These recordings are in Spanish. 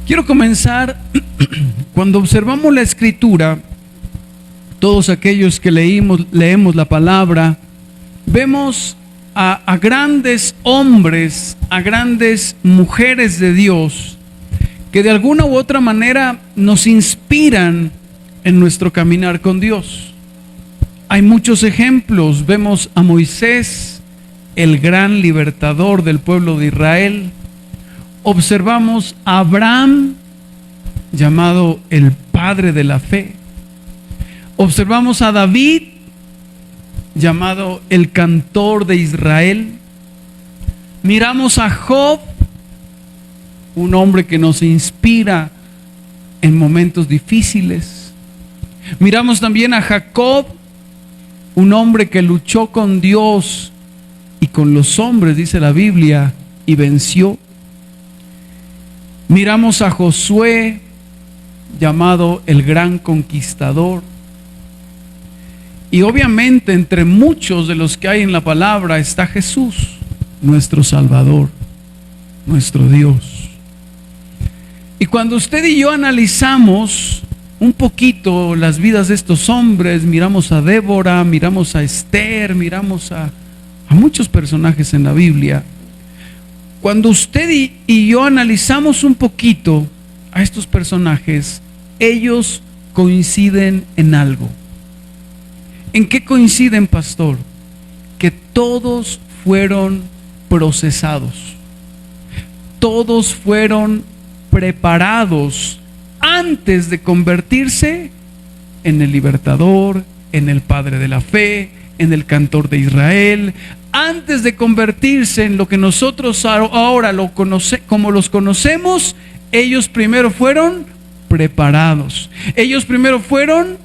Quiero comenzar cuando observamos la Escritura. Todos aquellos que leemos la palabra, vemos a grandes hombres, a grandes mujeres de Dios, que de alguna u otra manera nos inspiran en nuestro caminar con Dios. Hay muchos ejemplos. Vemos a Moisés, el gran libertador del pueblo de Israel. Observamos a Abraham, llamado el padre de la fe. Observamos a David, llamado el cantor de Israel. Miramos a Job, un hombre que nos inspira en momentos difíciles. Miramos también a Jacob, un hombre que luchó con Dios y con los hombres, dice la Biblia, y venció. Miramos a Josué, llamado el gran conquistador. Y obviamente entre muchos de los que hay en la palabra está Jesús, nuestro Salvador, nuestro Dios. Y cuando usted y yo analizamos un poquito las vidas de estos hombres, miramos a Débora, miramos a Esther, miramos a muchos personajes en la Biblia. Cuando usted y yo analizamos un poquito a estos personajes, ellos coinciden en algo. ¿En qué coinciden, pastor? Que todos fueron procesados. Todos fueron preparados antes de convertirse en el libertador, en el padre de la fe, en el cantor de Israel. Antes de convertirse en lo que nosotros ahora como los conocemos, ellos primero fueron preparados. Ellos primero fueron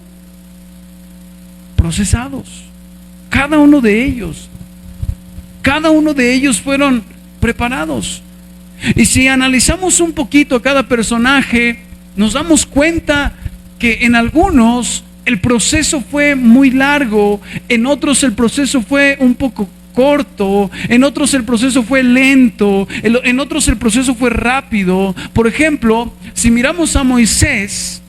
procesados. Cada uno de ellos fueron preparados. Y si analizamos un poquito a cada personaje, nos damos cuenta que en algunos el proceso fue muy largo, en otros el proceso fue un poco corto, en otros el proceso fue lento, en otros el proceso fue rápido. Por ejemplo, si miramos a Moisés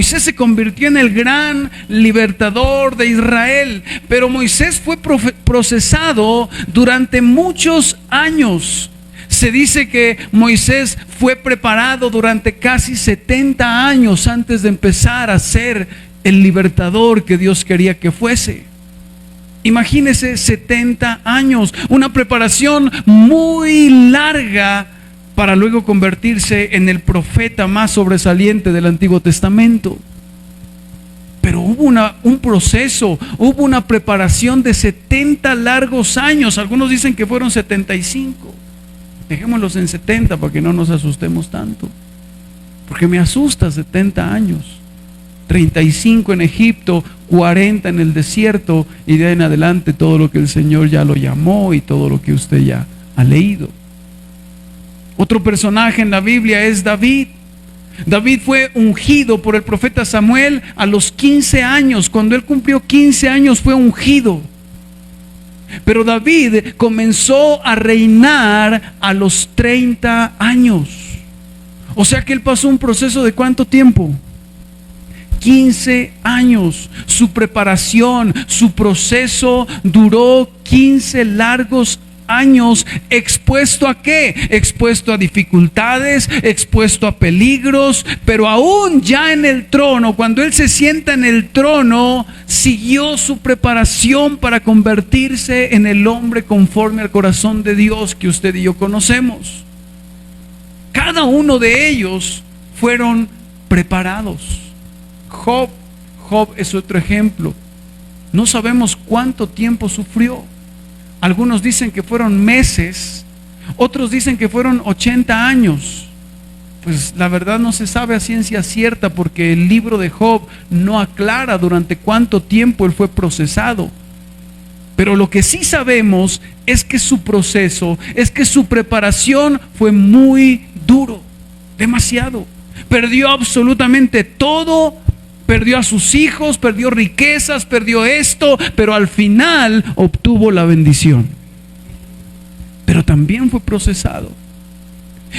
se convirtió en el gran libertador de Israel, pero Moisés fue procesado durante muchos años. Se dice que Moisés fue preparado durante casi 70 años antes de empezar a ser el libertador que Dios quería que fuese. Imagínese 70 años, una preparación muy larga para luego convertirse en el profeta más sobresaliente del Antiguo Testamento. Pero hubo un proceso, hubo una preparación de 70 largos años. Algunos dicen que fueron 75. Dejémoslos en 70 para que no nos asustemos tanto. Porque me asusta 70 años. 35 en Egipto, 40 en el desierto, y de ahí en adelante todo lo que el Señor ya lo llamó y todo lo que usted ya ha leído. Otro personaje en la Biblia es David. David fue ungido por el profeta Samuel a los 15 años. Cuando él cumplió 15 años fue ungido. Pero David comenzó a reinar a los 30 años. O sea que él pasó un proceso de ¿cuánto tiempo? 15 años. Su preparación, su proceso duró 15 largos años. ¿Expuesto a qué? Expuesto a dificultades, expuesto a peligros, pero aún ya en el trono, cuando él se sienta en el trono, siguió su preparación para convertirse en el hombre conforme al corazón de Dios que usted y yo conocemos. Cada uno de ellos fueron preparados. Job es otro ejemplo. No sabemos cuánto tiempo sufrió. Algunos dicen que fueron meses, otros dicen que fueron 80 años. Pues la verdad no se sabe a ciencia cierta, porque el libro de Job no aclara durante cuánto tiempo él fue procesado. Pero lo que sí sabemos es que su proceso, es que su preparación fue muy duro, demasiado. Perdió absolutamente todo. Perdió a sus hijos, perdió riquezas, perdió esto, pero al final obtuvo la bendición. Pero también fue procesado.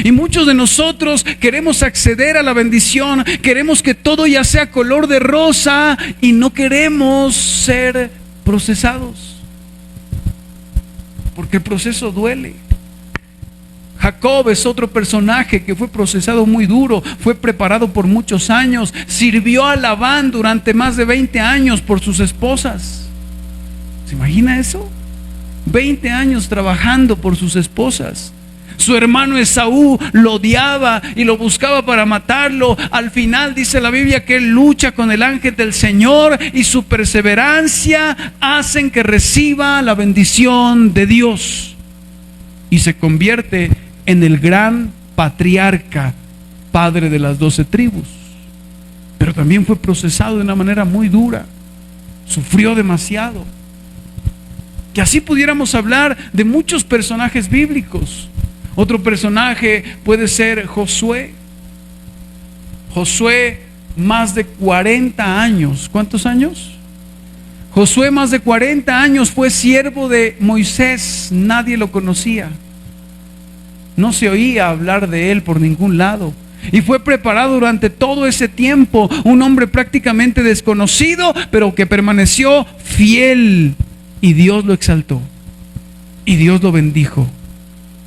Y muchos de nosotros queremos acceder a la bendición, queremos que todo ya sea color de rosa y no queremos ser procesados, porque el proceso duele. Jacob es otro personaje que fue procesado muy duro, fue preparado por muchos años, sirvió a Labán durante más de 20 años por sus esposas. ¿Se imagina eso? 20 años trabajando por sus esposas. Su hermano Esaú lo odiaba y lo buscaba para matarlo. Al final dice la Biblia que él lucha con el ángel del Señor y su perseverancia hacen que reciba la bendición de Dios y se convierte en el gran patriarca, padre de las 12 tribus. Pero también fue procesado de una manera muy dura, sufrió demasiado. Que así pudiéramos hablar de muchos personajes bíblicos. Otro personaje puede ser Josué. Josué, más de 40 años. ¿Cuántos años? Josué, más de 40 años, fue siervo de Moisés. Nadie lo conocía. No se oía hablar de él por ningún lado. Y fue preparado durante todo ese tiempo. Un hombre prácticamente desconocido, pero que permaneció fiel. Y Dios lo exaltó. Y Dios lo bendijo.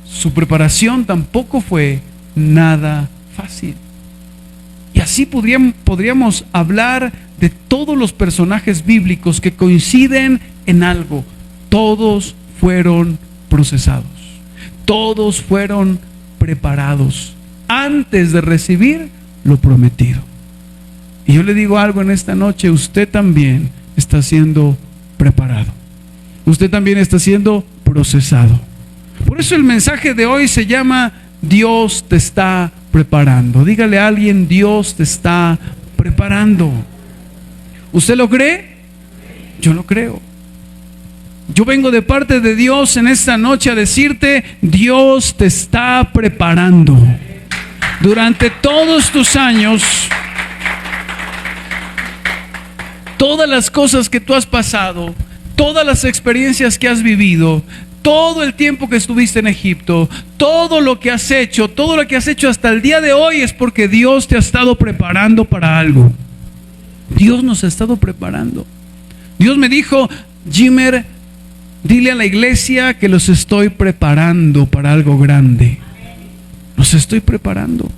Su preparación tampoco fue nada fácil. Y así podríamos hablar de todos los personajes bíblicos que coinciden en algo. Todos fueron procesados. Todos fueron preparados antes de recibir lo prometido. Y yo le digo algo en esta noche: usted también está siendo preparado. Usted también está siendo procesado. Por eso el mensaje de hoy se llama Dios te está preparando. Dígale a alguien: Dios te está preparando. ¿Usted lo cree? Yo lo creo. Yo vengo de parte de Dios en esta noche a decirte: Dios te está preparando. Durante todos tus años, todas las cosas que tú has pasado, todas las experiencias que has vivido, todo el tiempo que estuviste en Egipto, todo lo que has hecho hasta el día de hoy, es porque Dios te ha estado preparando para algo. Dios nos ha estado preparando. Dios me dijo: Jimmer, dile a la iglesia que los estoy preparando para algo grande. Los estoy preparando.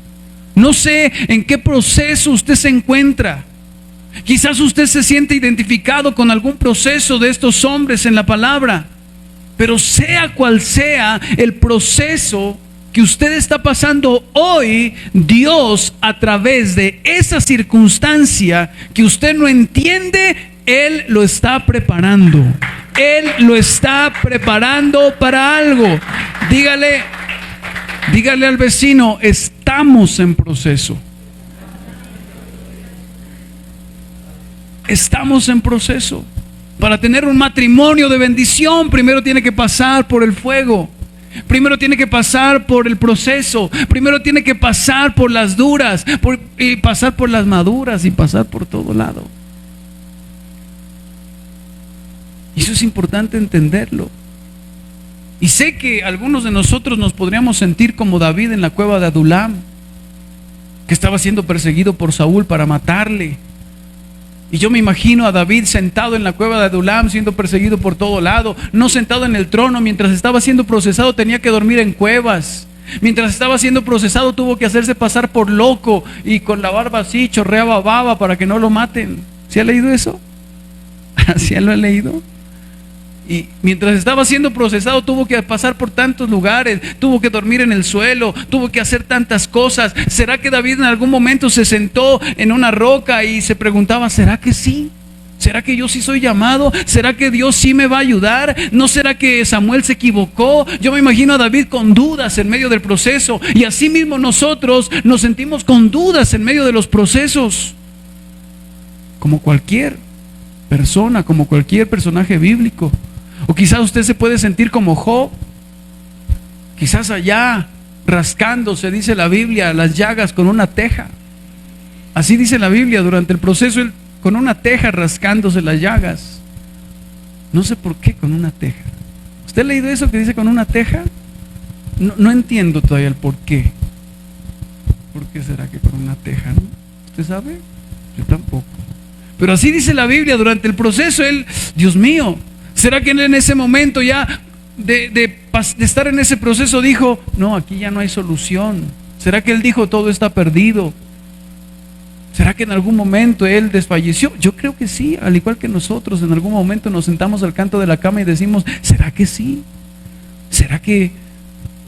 No sé en qué proceso usted se encuentra. Quizás usted se siente identificado con algún proceso de estos hombres en la palabra. Pero sea cual sea el proceso que usted está pasando hoy, Dios, a través de esa circunstancia que usted no entiende, Él lo está preparando. Él lo está preparando para algo. Dígale al vecino: estamos en proceso. Estamos en proceso. Para tener un matrimonio de bendición, primero tiene que pasar por el fuego. Primero tiene que pasar por el proceso. Primero tiene que pasar por las duras, y pasar por las maduras, y pasar por todo lado. Y eso es importante entenderlo. Y sé que algunos de nosotros nos podríamos sentir como David en la cueva de Adulam, que estaba siendo perseguido por Saúl para matarle. Y yo me imagino a David sentado en la cueva de Adulam, siendo perseguido por todo lado, no sentado en el trono. Mientras estaba siendo procesado tenía que dormir en cuevas. Mientras estaba siendo procesado tuvo que hacerse pasar por loco, y con la barba así chorreaba baba para que no lo maten. ¿Sí ha leído eso? ¿Sí lo ha leído? Y mientras estaba siendo procesado tuvo que pasar por tantos lugares, tuvo que dormir en el suelo, tuvo que hacer tantas cosas. ¿Será que David en algún momento se sentó en una roca y se preguntaba: ¿será que sí? ¿Será que yo sí soy llamado? ¿Será que Dios sí me va a ayudar? ¿No será que Samuel se equivocó? Yo me imagino a David con dudas en medio del proceso. Y así mismo nosotros nos sentimos con dudas en medio de los procesos, como cualquier persona, como cualquier personaje bíblico. O quizás usted se puede sentir como Job, quizás allá rascándose, dice la Biblia, las llagas con una teja. Así dice la Biblia, durante el proceso él con una teja rascándose las llagas. No sé por qué con una teja. ¿Usted ha leído eso que dice con una teja? No entiendo todavía el por qué. por qué será que con una teja, ¿no? ¿Usted sabe? Yo tampoco. Pero así dice la Biblia, durante el proceso él, Dios mío, ¿será que él en ese momento ya de estar en ese proceso dijo, no, aquí ya no hay solución? ¿Será que él dijo, todo está perdido? ¿Será que en algún momento él desfalleció? Yo creo que sí, al igual que nosotros, en algún momento nos sentamos al canto de la cama y decimos, ¿será que sí? ¿Será que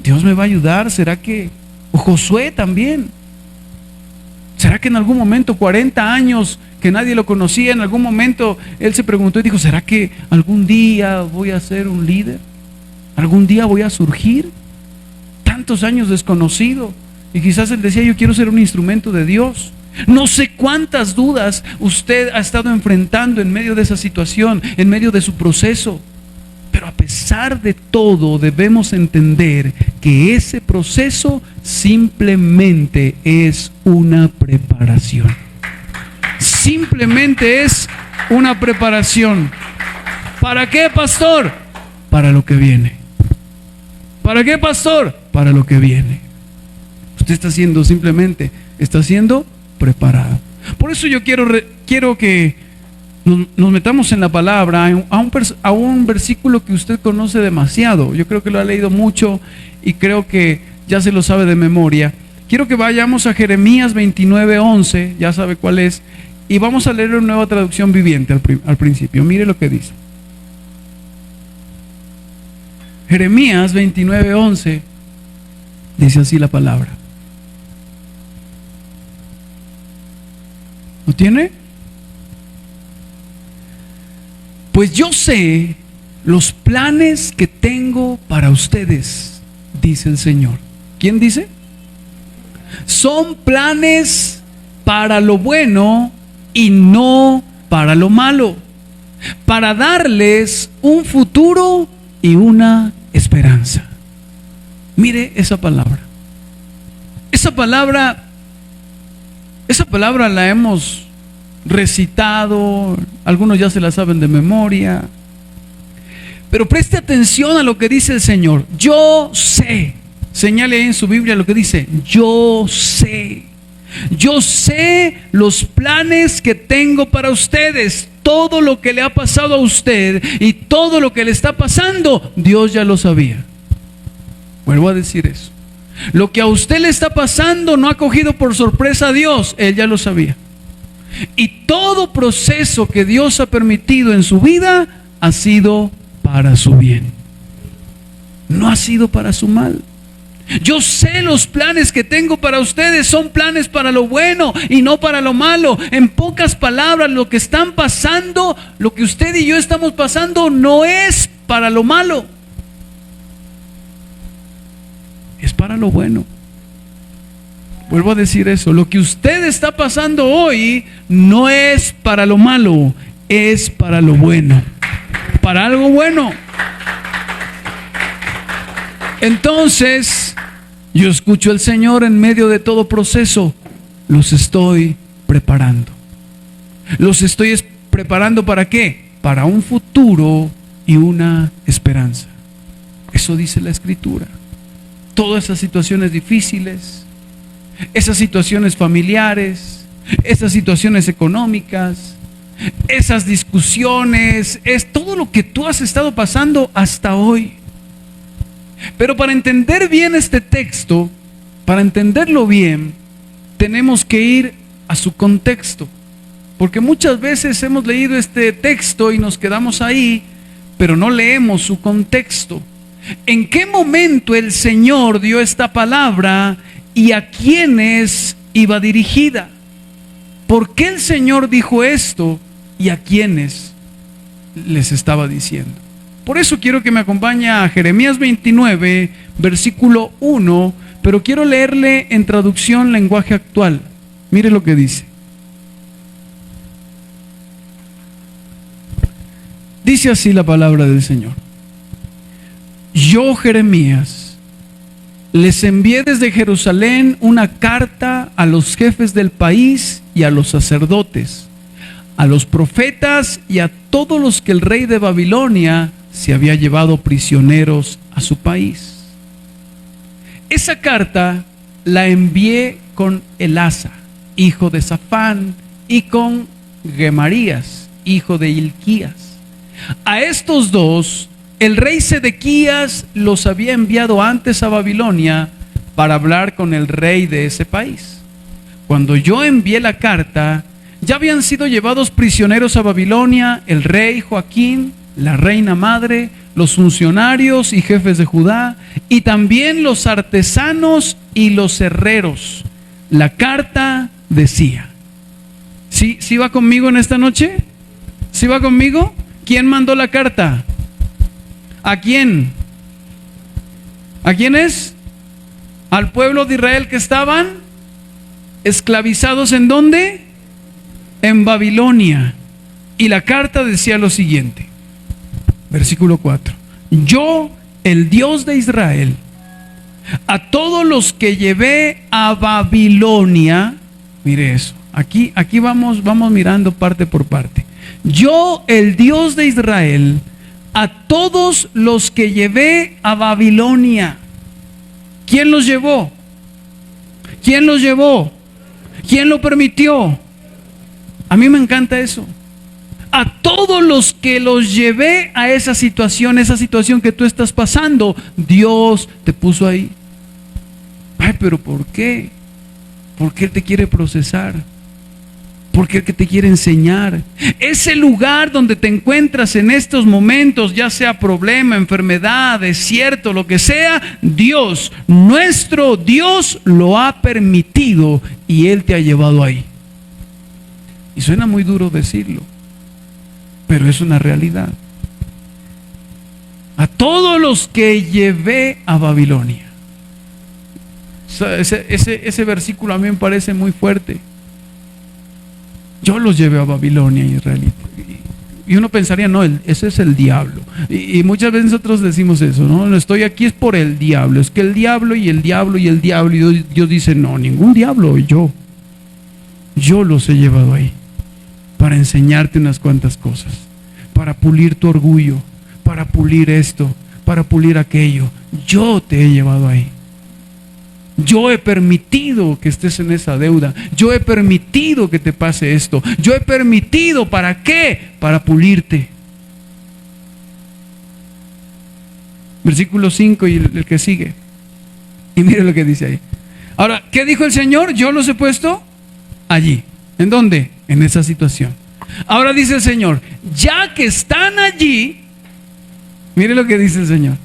Dios me va a ayudar? ¿Será que, o Josué también? ¿Será que en algún momento, 40 años que nadie lo conocía, en algún momento él se preguntó y dijo, ¿será que algún día voy a ser un líder? ¿Algún día voy a surgir? Tantos años desconocido. Y quizás él decía, yo quiero ser un instrumento de Dios. No sé cuántas dudas usted ha estado enfrentando en medio de esa situación, en medio de su proceso. Pero a pesar de todo debemos entender que ese proceso simplemente es una preparación. Simplemente es una preparación. ¿Para qué, pastor? Para lo que viene. ¿Para qué, pastor? Para lo que viene. Usted está siendo simplemente, está siendo preparado. Por eso yo quiero que nos metamos en la palabra, a un versículo que usted conoce demasiado. Yo creo que lo ha leído mucho y creo que ya se lo sabe de memoria. Quiero que vayamos a Jeremías 29:11, ya sabe cuál es, y vamos a leer una nueva traducción viviente al principio. Mire lo que dice. Jeremías 29:11 dice así la palabra. ¿Lo tiene? Pues yo sé los planes que tengo para ustedes, dice el Señor. ¿Quién dice? Son planes para lo bueno y no para lo malo, para darles un futuro y una esperanza. Mire esa palabra. Esa palabra la hemos recitado, algunos ya se la saben de memoria, pero preste atención a lo que dice el Señor. Yo sé, señale ahí en su Biblia lo que dice, yo sé los planes que tengo para ustedes. Todo lo que le ha pasado a usted y todo lo que le está pasando, Dios ya lo sabía. Vuelvo a decir eso. Lo que a usted le está pasando no ha cogido por sorpresa a Dios, Él ya lo sabía. Y todo proceso que Dios ha permitido en su vida ha sido para su bien, no ha sido para su mal. Yo sé los planes que tengo para ustedes, son planes para lo bueno y no para lo malo. En pocas palabras, lo que están pasando, lo que usted y yo estamos pasando, no es para lo malo, es para lo bueno. Vuelvo a decir eso, lo que usted está pasando hoy no es para lo malo, es para lo bueno, para algo bueno. Entonces, yo escucho al Señor en medio de todo proceso, los estoy preparando. Los estoy preparando ¿para qué? Para un futuro y una esperanza. Eso dice la Escritura. Todas esas situaciones difíciles, esas situaciones familiares, esas situaciones económicas, esas discusiones, es todo lo que tú has estado pasando hasta hoy. Pero para entender bien este texto, para entenderlo bien, tenemos que ir a su contexto. Porque muchas veces hemos leído este texto y nos quedamos ahí, pero no leemos su contexto. ¿En qué momento el Señor dio esta palabra y a quiénes iba dirigida? ¿Por qué el Señor dijo esto y a quiénes les estaba diciendo? Por eso quiero que me acompañe a Jeremías 29, versículo 1, pero quiero leerle en traducción lenguaje actual. Mire lo que dice. Dice así la palabra del Señor. Yo, Jeremías, les envié desde Jerusalén una carta a los jefes del país y a los sacerdotes, a los profetas y a todos los que el rey de Babilonia se había llevado prisioneros a su país. Esa carta la envié con Elasa, hijo de Safán, y con Gemarías, hijo de Hilquías. A estos dos, el rey Sedequías los había enviado antes a Babilonia para hablar con el rey de ese país. Cuando yo envié la carta, ya habían sido llevados prisioneros a Babilonia el rey Joaquín, la reina madre, los funcionarios y jefes de Judá, y también los artesanos y los herreros. La carta decía, ¿sí va conmigo en esta noche? ¿Sí va conmigo? ¿Quién mandó la carta? ¿A quién? ¿A quiénes? Al pueblo de Israel que estaban esclavizados. ¿En dónde? En Babilonia. Y la carta decía lo siguiente, versículo 4: yo, el Dios de Israel, a todos los que llevé a Babilonia, mire eso, aquí vamos mirando parte por parte. Yo, el Dios de Israel, a todos los que llevé a Babilonia. ¿Quién los llevó? ¿Quién los llevó? ¿Quién lo permitió? A mí me encanta eso. A todos los que los llevé a esa situación que tú estás pasando, Dios te puso ahí. Ay, pero ¿por qué? Porque Él te quiere procesar. Porque Él te quiere enseñar. Ese lugar donde te encuentras en estos momentos, ya sea problema, enfermedad, desierto, lo que sea, Dios, nuestro Dios, lo ha permitido y Él te ha llevado ahí. Y suena muy duro decirlo, pero es una realidad. A todos los que llevé a Babilonia. Ese versículo a mí me parece muy fuerte. Yo los llevé a Babilonia, israelitas. Y uno pensaría, no, ese es el diablo. Y muchas veces nosotros decimos eso, no, estoy aquí es por el diablo. Es que el diablo y el diablo y el diablo. Y Dios dice, no, ningún diablo, yo los he llevado ahí para enseñarte unas cuantas cosas, para pulir tu orgullo, para pulir esto, para pulir aquello. Yo te he llevado ahí. Yo he permitido que estés en esa deuda. Yo he permitido que te pase esto. Yo he permitido, ¿para qué? Para pulirte. Versículo 5 y el que sigue. Y mire lo que dice ahí. Ahora, ¿qué dijo el Señor? Yo los he puesto allí. ¿En dónde? En esa situación. Ahora dice el Señor, ya que están allí, mire lo que dice el Señor.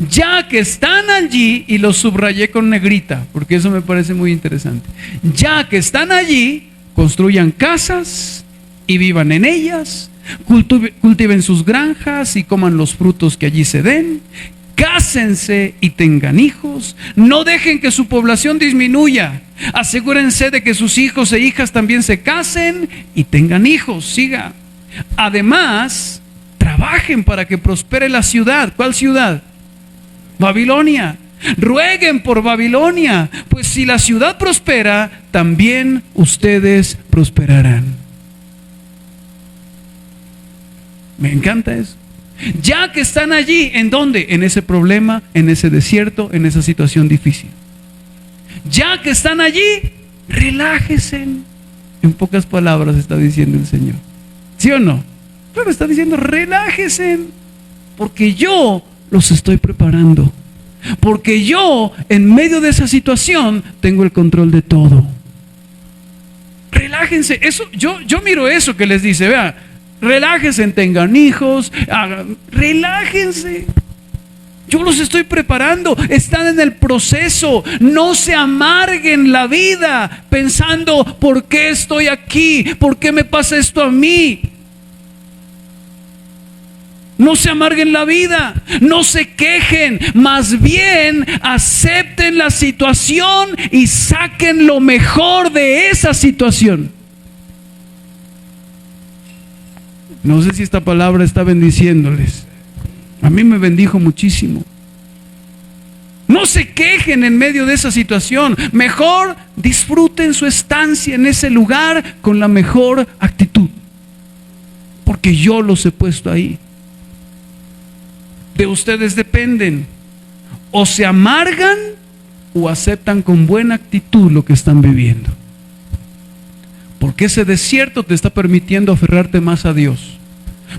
Ya que están allí, y lo subrayé con negrita, porque eso me parece muy interesante. Ya que están allí, construyan casas y vivan en ellas, cultiven sus granjas y coman los frutos que allí se den, cásense y tengan hijos, no dejen que su población disminuya, asegúrense de que sus hijos e hijas también se casen y tengan hijos. Siga. Además, trabajen para que prospere la ciudad. ¿Cuál ciudad? Babilonia. Rueguen por Babilonia, pues si la ciudad prospera, también ustedes prosperarán. Me encanta eso. Ya que están allí, ¿en dónde? En ese problema, en ese desierto, en esa situación difícil. Ya que están allí, relájense. En pocas palabras está diciendo el Señor. ¿Sí o no? Claro, está diciendo relájense, porque yo los estoy preparando. Porque yo, en medio de esa situación, tengo el control de todo. Relájense. Eso, yo miro eso que les dice, vea, relájense, tengan hijos, relájense. Yo los estoy preparando, están en el proceso. No se amarguen la vida pensando, ¿por qué estoy aquí? ¿Por qué me pasa esto a mí? No se amarguen la vida, no se quejen, más bien acepten la situación y saquen lo mejor de esa situación. No sé si esta palabra está bendiciéndoles. A mí me bendijo muchísimo. No se quejen en medio de esa situación. Mejor disfruten su estancia en ese lugar con la mejor actitud. Porque yo los he puesto ahí. De ustedes dependen. O se amargan o aceptan con buena actitud lo que están viviendo. Porque ese desierto te está permitiendo aferrarte más a Dios.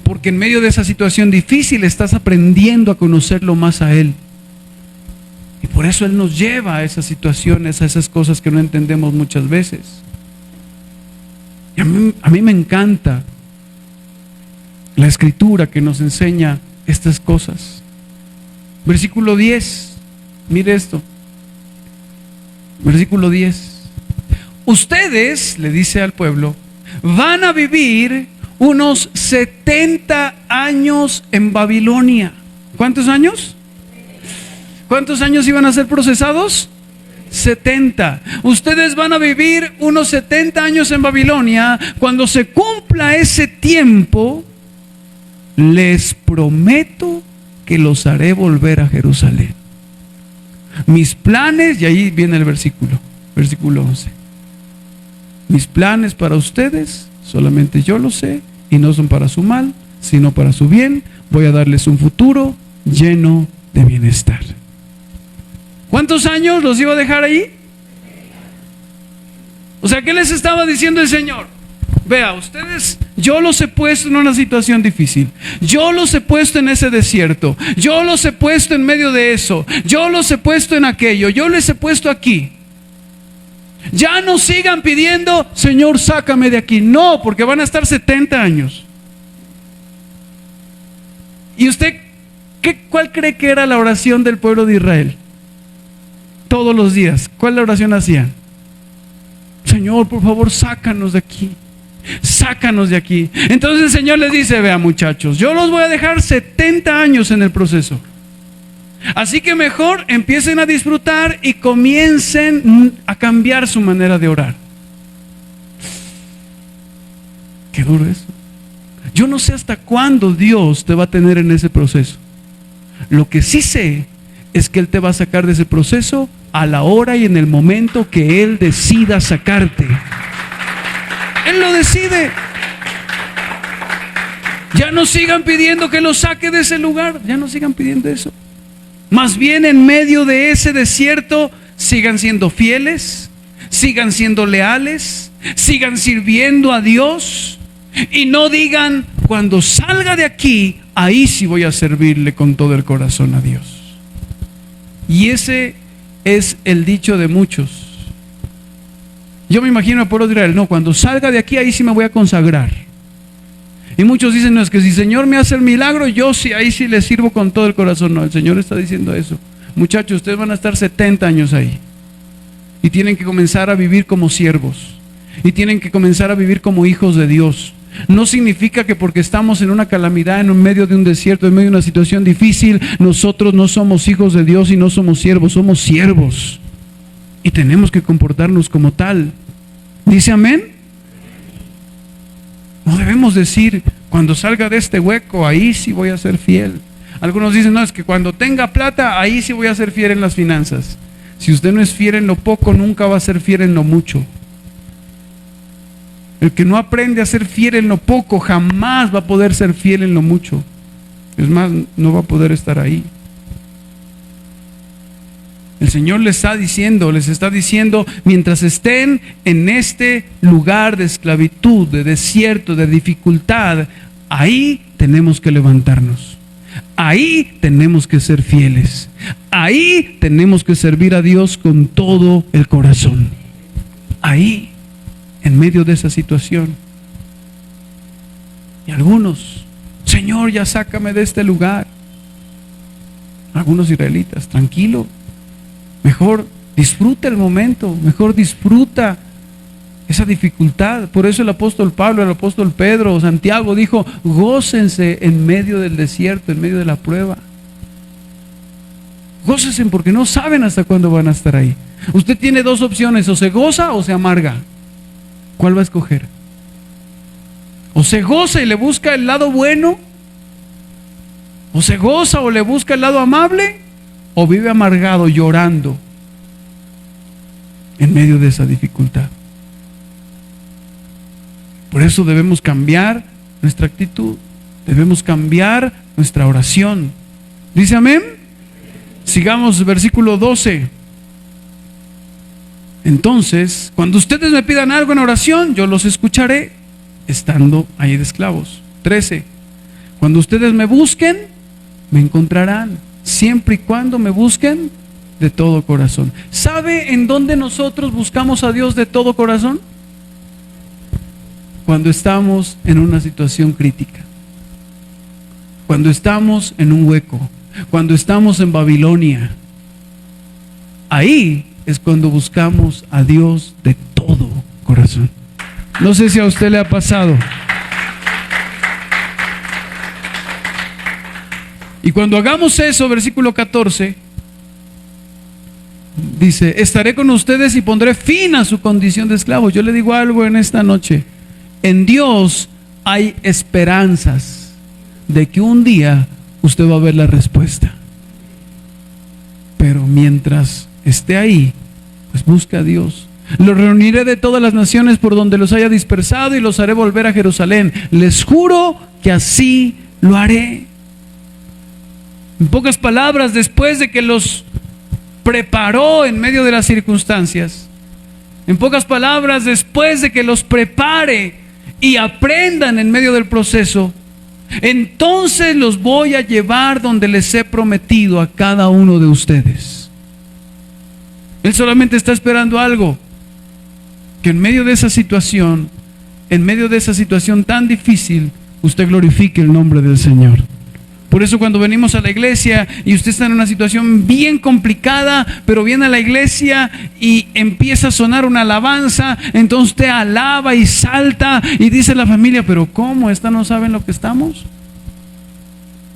Porque en medio de esa situación difícil estás aprendiendo a conocerlo más a Él. Y por eso Él nos lleva a esas situaciones, a esas cosas que no entendemos muchas veces. Y a mí me encanta la Escritura que nos enseña estas cosas. Versículo 10, mire esto. Versículo 10. Ustedes, le dice al pueblo, van a vivir unos 70 años en Babilonia. ¿Cuántos años? ¿Cuántos años iban a ser procesados? 70. Ustedes van a vivir unos 70 años en Babilonia. Cuando se cumpla ese tiempo, les prometo que los haré volver a Jerusalén. Mis planes, y ahí viene el versículo 11. Mis planes para ustedes, solamente yo lo sé, y no son para su mal, sino para su bien. Voy a darles un futuro lleno de bienestar. ¿Cuántos años los iba a dejar ahí? O sea, ¿qué les estaba diciendo el Señor? Vea, ustedes, yo los he puesto en una situación difícil. Yo los he puesto en ese desierto. Yo los he puesto en medio de eso. Yo los he puesto en aquello. Yo les he puesto aquí. Ya no sigan pidiendo, Señor, sácame de aquí. No, porque van a estar 70 años. ¿Y usted cuál cree que era la oración del pueblo de Israel? Todos los días, ¿cuál la oración hacían? Señor, por favor, sácanos de aquí. Sácanos de aquí. Entonces el Señor les dice, vea muchachos, yo los voy a dejar 70 años en el proceso. Así que mejor empiecen a disfrutar y comiencen a cambiar su manera de orar. Qué duro eso. Yo no sé hasta cuándo Dios te va a tener en ese proceso. Lo que sí sé es que Él te va a sacar de ese proceso a la hora y en el momento que Él decida sacarte. Él lo decide. Ya no sigan pidiendo que los saque de ese lugar. Ya no sigan pidiendo eso. Más bien en medio de ese desierto, sigan siendo fieles, sigan siendo leales, sigan sirviendo a Dios. Y no digan, cuando salga de aquí, ahí sí voy a servirle con todo el corazón a Dios. Y ese es el dicho de muchos. Yo me imagino al pueblo de Israel, no, cuando salga de aquí, ahí sí me voy a consagrar. Y muchos dicen, no, es que si el Señor me hace el milagro, yo sí, ahí sí le sirvo con todo el corazón. No, el Señor está diciendo eso. Muchachos, ustedes van a estar 70 años ahí. Y tienen que comenzar a vivir como siervos. Y tienen que comenzar a vivir como hijos de Dios. No significa que porque estamos en una calamidad, en medio de un desierto, en medio de una situación difícil, nosotros no somos hijos de Dios y no somos somos siervos. Y tenemos que comportarnos como tal. ¿Dice amén? No debemos decir, cuando salga de este hueco, ahí sí voy a ser fiel. Algunos dicen, no, es que cuando tenga plata, ahí sí voy a ser fiel en las finanzas. Si usted no es fiel en lo poco, nunca va a ser fiel en lo mucho. El que no aprende a ser fiel en lo poco, jamás va a poder ser fiel en lo mucho. Es más, no va a poder estar ahí. El Señor les está diciendo, mientras estén en este lugar de esclavitud, de desierto, de dificultad, ahí tenemos que levantarnos. Ahí tenemos que ser fieles. Ahí tenemos que servir a Dios con todo el corazón. Ahí, en medio de esa situación. Y algunos, Señor, ya sácame de este lugar. Algunos israelitas, tranquilo. Mejor disfruta el momento, mejor disfruta esa dificultad. Por eso el apóstol Pablo, el apóstol Pedro, Santiago dijo, gócense en medio del desierto, en medio de la prueba. Gócense porque no saben hasta cuándo van a estar ahí. Usted tiene dos opciones, o se goza o se amarga. ¿Cuál va a escoger? O se goza y le busca el lado bueno, o se goza o le busca el lado amable, o vive amargado, llorando en medio de esa dificultad. Por eso debemos cambiar nuestra actitud, debemos cambiar nuestra oración. ¿Dice amén? Sigamos, versículo 12. Entonces, cuando ustedes me pidan algo en oración, yo los escucharé estando ahí de esclavos. 13. Cuando ustedes me busquen, me encontrarán, siempre y cuando me busquen de todo corazón. ¿Sabe en dónde nosotros buscamos a Dios de todo corazón? Cuando estamos en una situación crítica, cuando estamos en un hueco, cuando estamos en Babilonia. Ahí es cuando buscamos a Dios de todo corazón. No sé si a usted le ha pasado. Y cuando hagamos eso, versículo 14, dice: estaré con ustedes y pondré fin a su condición de esclavos. Yo le digo algo en esta noche: en Dios hay esperanzas de que un día usted va a ver la respuesta. Pero mientras esté ahí, pues busca a Dios. Los reuniré de todas las naciones por donde los haya dispersado y los haré volver a Jerusalén. Les juro que así lo haré. En pocas palabras, después de que los preparó en medio de las circunstancias, en pocas palabras, después de que los prepare y aprendan en medio del proceso, entonces los voy a llevar donde les he prometido a cada uno de ustedes. Él solamente está esperando algo: que en medio de esa situación, en medio de esa situación tan difícil, usted glorifique el nombre del Señor. Por eso cuando venimos a la iglesia y usted está en una situación bien complicada, pero viene a la iglesia y empieza a sonar una alabanza, entonces usted alaba y salta y dice a la familia: pero ¿cómo? ¿Esta no saben lo que estamos?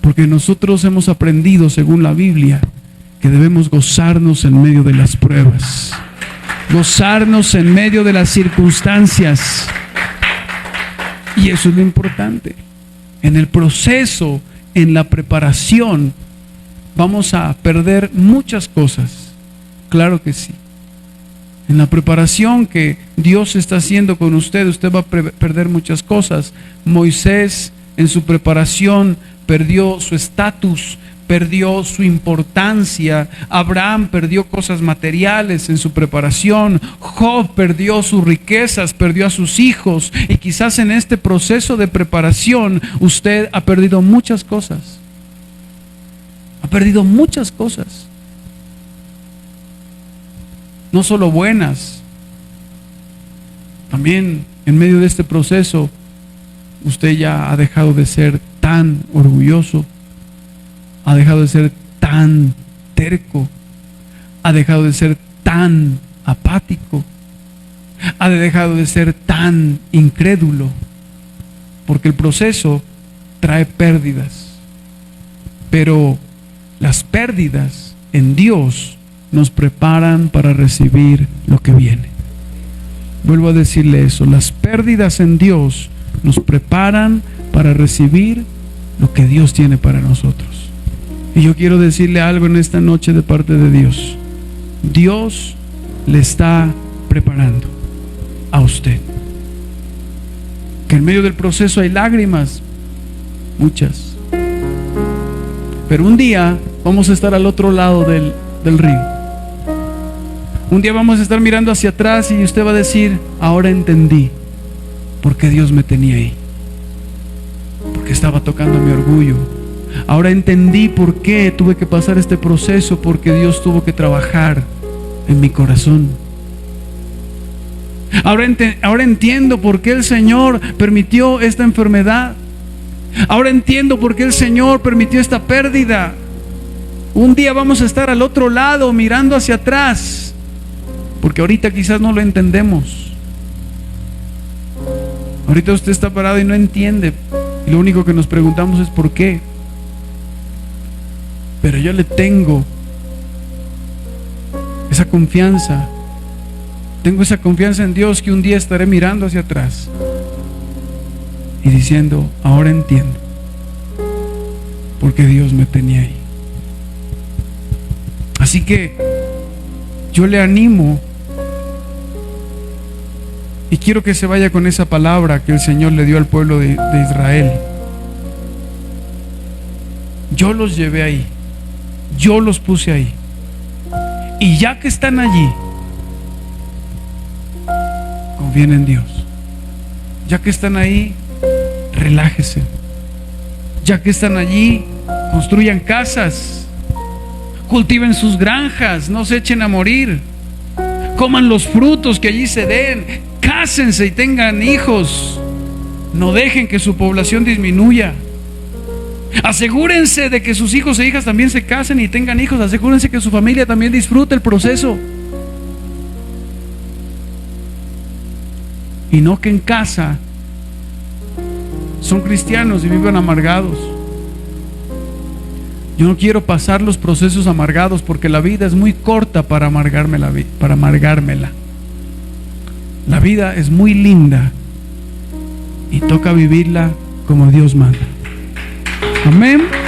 Porque nosotros hemos aprendido, según la Biblia, que debemos gozarnos en medio de las pruebas, gozarnos en medio de las circunstancias. Y eso es lo importante. En el proceso, en la preparación, vamos a perder muchas cosas. Claro que sí. En la preparación que Dios está haciendo con usted, usted va a perder muchas cosas. Moisés, en su preparación, perdió su estatus, perdió su importancia. Abraham perdió cosas materiales en su preparación. Job perdió sus riquezas, perdió a sus hijos. Y quizás en este proceso de preparación usted ha perdido muchas cosas. Ha perdido muchas cosas. No solo buenas. También en medio de este proceso usted ya ha dejado de ser tan orgulloso, ha dejado de ser tan terco, ha dejado de ser tan apático, ha dejado de ser tan incrédulo, porque el proceso trae pérdidas. Pero las pérdidas en Dios nos preparan para recibir lo que viene. Vuelvo a decirle eso: las pérdidas en Dios nos preparan para recibir lo que Dios tiene para nosotros. Y yo quiero decirle algo en esta noche de parte de Dios. Dios le está preparando a usted. Que en medio del proceso hay lágrimas, muchas. Pero un día vamos a estar al otro lado del río. Un día vamos a estar mirando hacia atrás y usted va a decir: ahora entendí por qué Dios me tenía ahí. Porque estaba tocando mi orgullo. Ahora entendí por qué tuve que pasar este proceso, porque Dios tuvo que trabajar en mi corazón. Ahora entiendo por qué el Señor permitió esta enfermedad. Ahora entiendo por qué el Señor permitió esta pérdida. Un día vamos a estar al otro lado mirando hacia atrás, porque ahorita quizás no lo entendemos. Ahorita usted está parado y no entiende, y lo único que nos preguntamos es ¿por qué? Pero yo le tengo esa confianza. Tengo esa confianza en Dios, que un día estaré mirando hacia atrás y diciendo: ahora entiendo por qué Dios me tenía ahí. Así que yo le animo y quiero que se vaya con esa palabra que el Señor le dio al pueblo de Israel. Yo los llevé ahí, yo los puse ahí, y ya que están allí, confíen en Dios. Ya que están ahí, relájese. Ya que están allí, construyan casas, cultiven sus granjas, no se echen a morir, coman los frutos que allí se den, cásense y tengan hijos. No dejen que su población disminuya. Asegúrense de que sus hijos e hijas también se casen y tengan hijos. Asegúrense que su familia también disfrute el proceso. Y no que en casa son cristianos y viven amargados. Yo no quiero pasar los procesos amargados, porque la vida es muy corta para amargármela. La vida es muy linda y toca vivirla como Dios manda. Amén.